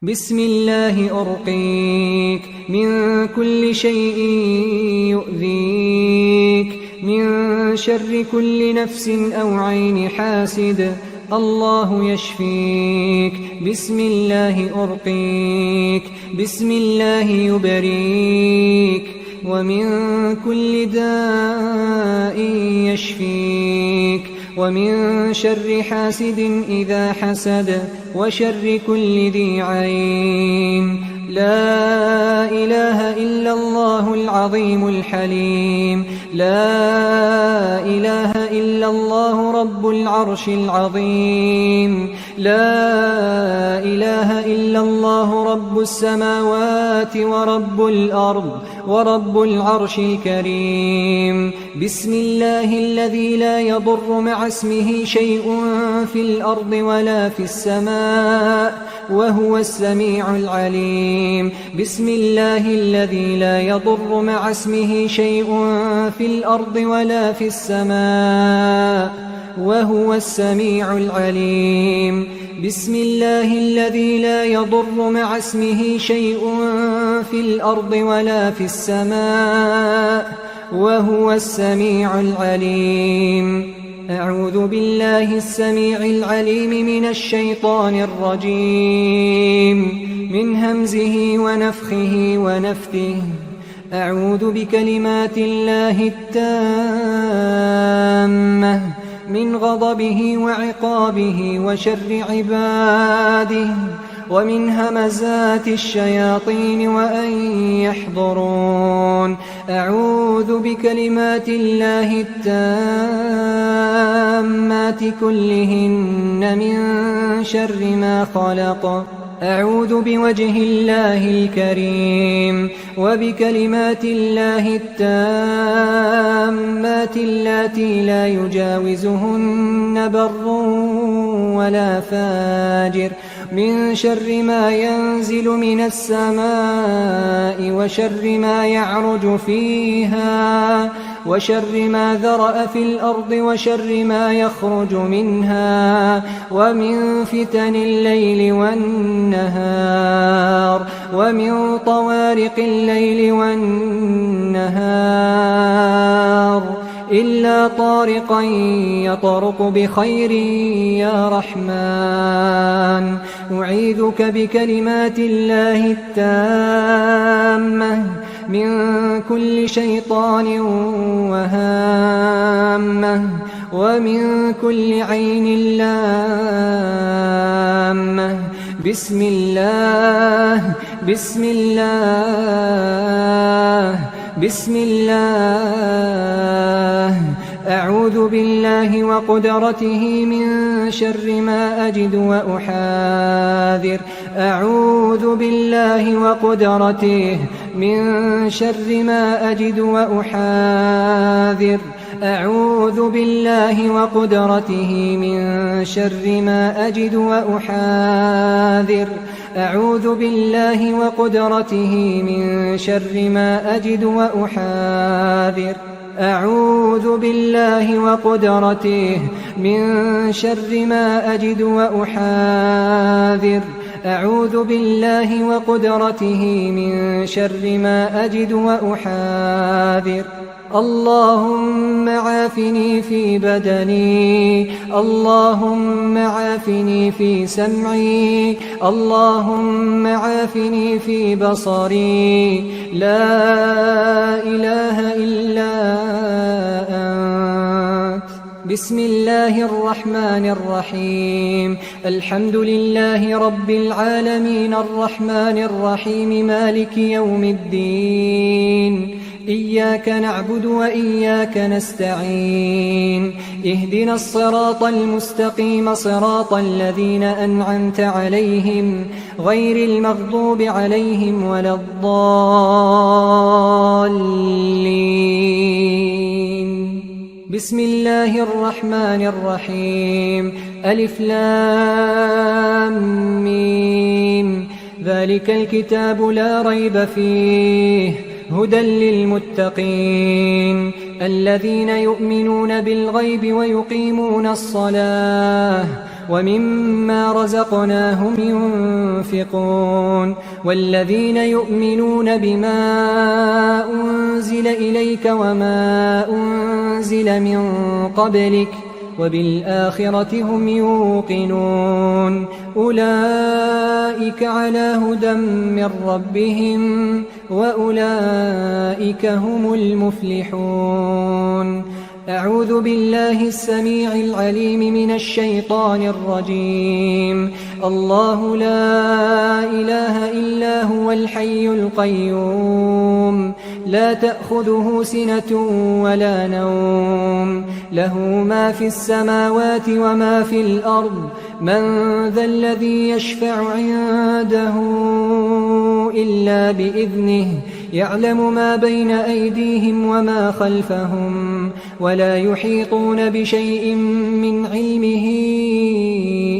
بسم الله أرقيك من كل شيء يؤذيك، من شر كل نفس أو عين حاسد، الله يشفيك. بسم الله أرقيك، بسم الله يبريك، ومن كل داء يشفيك، ومن شر حاسد إذا حسد، وشر كل ذي عين. لا إله إلا الله العظيم الحليم، لا إله إلا الله رب العرش العظيم، لا إله إلا الله رب السماوات ورب الأرض ورب العرش الكريم. بسم الله الذي لا يضر مع اسمه شيء في الأرض ولا في السماء وهو السميع العليم. بسم الله الذي لا يضر مع اسمه شيء في الأرض ولا في السماء وهو السميع العليم. بسم الله الذي لا يضر مع اسمه شيء في الأرض ولا في السماء وهو السميع العليم. أعوذ بالله السميع العليم من الشيطان الرجيم، من همزه ونفخه ونفثه. أعوذ بكلمات الله التامة من غضبه وعقابه وشر عباده، ومن همزات الشياطين وأن يحضرون. أعوذ بكلمات الله التامات كلهن من شر ما خلق. أعوذ بوجه الله الكريم وبكلمات الله التامات اللاتي لا يجاوزهن بر ولا فاجر، من شر ما ينزل من السماء وشر ما يعرج فيها وشر ما ذرأ في الأرض وشر ما يخرج منها، ومن فتن الليل والنهار، ومن طوارق الليل والنهار، إلا طارقا يطرق بخير يا رحمن. أعيذك بكلمات الله التامة من كل شيطان وهامة، ومن كل عين لامة. بسم الله بسم الله بسم الله. أعوذ بالله وقدرته من شر ما أجد وأحاذر. أعوذ بالله وقدرته من شر ما أجد وأحاذر. أعوذ بالله وقدرته من شر ما أجد وأحاذر. أعوذ بالله وقدرته من شر ما أجد وأحاذر. أعوذ بالله وقدرته من شر ما أجد وأحاذر. أعوذ بالله وقدرته من شر ما أجد وأحاذر. اللهم عافني في بدني، اللهم عافني في سمعي، اللهم عافني في بصري. لا إله إلا أنت. بسم الله الرحمن الرحيم. الحمد لله رب العالمين الرحمن الرحيم مالك يوم الدين. إياك نعبد وإياك نستعين. اهدنا الصراط المستقيم صراط الذين أنعمت عليهم غير المغضوب عليهم ولا الضالين. بسم الله الرحمن الرحيم. ألف لام ميم. ذلك الكتاب لا ريب فيه هدى للمتقين الذين يؤمنون بالغيب ويقيمون الصلاة ومما رزقناهم ينفقون والذين يؤمنون بما أنزل إليك وما أنزل من قبلك وبالآخرة هم يوقنون أولئك على هدى من ربهم وأولئك هم المفلحون أعوذ بالله السميع العليم من الشيطان الرجيم الله لا إله إلا هو الحي القيوم لا تأخذه سنة ولا نوم له ما في السماوات وما في الأرض من ذا الذي يشفع عنده إلا بإذنه يعلم ما بين أيديهم وما خلفهم ولا يحيطون بشيء من علمه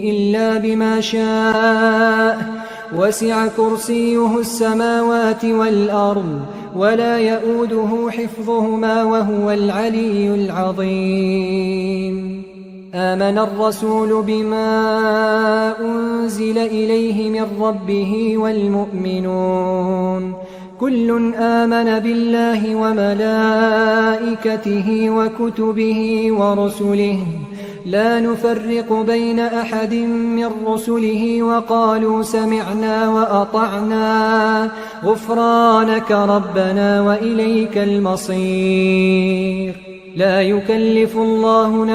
إلا بما شاء وسع كرسيه السماوات والأرض ولا يؤوده حفظهما وهو العلي العظيم آمن الرسول بما أنزل إليه من ربه والمؤمنون كل آمن بالله وملائكته وكتبه ورسله لا نفرق بين أحد من رسله وقالوا سمعنا وأطعنا غفرانك ربنا وإليك المصير لا يكلف الله